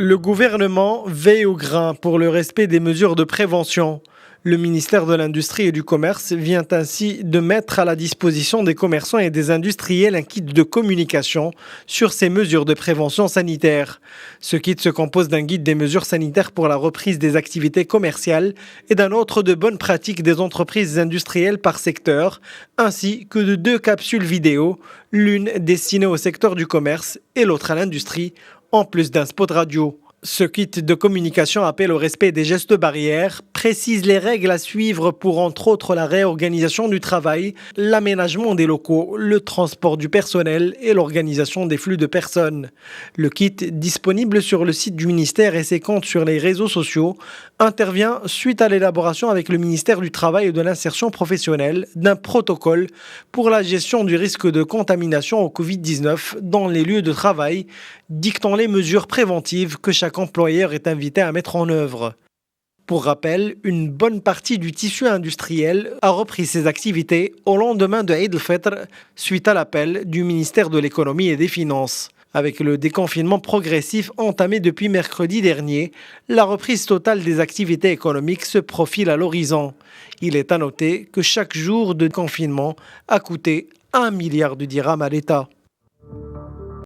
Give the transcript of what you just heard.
Le gouvernement veille au grain pour le respect des mesures de prévention. Le ministère de l'Industrie et du Commerce vient ainsi de mettre à la disposition des commerçants et des industriels un kit de communication sur ces mesures de prévention sanitaire. Ce kit se compose d'un guide des mesures sanitaires pour la reprise des activités commerciales et d'un autre de bonnes pratiques des entreprises industrielles par secteur, ainsi que de 2 capsules vidéo, l'une destinée au secteur du commerce et l'autre à l'industrie, en plus d'un spot radio. Ce kit de communication appelle au respect des gestes barrières, précise les règles à suivre pour entre autres la réorganisation du travail, l'aménagement des locaux, le transport du personnel et l'organisation des flux de personnes. Le kit, disponible sur le site du ministère et ses comptes sur les réseaux sociaux, intervient suite à l'élaboration avec le ministère du Travail et de l'Insertion professionnelle d'un protocole pour la gestion du risque de contamination au Covid-19 dans les lieux de travail, dictant les mesures préventives que chaque employeur est invité à mettre en œuvre. Pour rappel, une bonne partie du tissu industriel a repris ses activités au lendemain de Eid al-Fitr suite à l'appel du ministère de l'Économie et des Finances. Avec le déconfinement progressif entamé depuis mercredi dernier, la reprise totale des activités économiques se profile à l'horizon. Il est à noter que chaque jour de confinement a coûté 1 milliard de dirhams à l'État.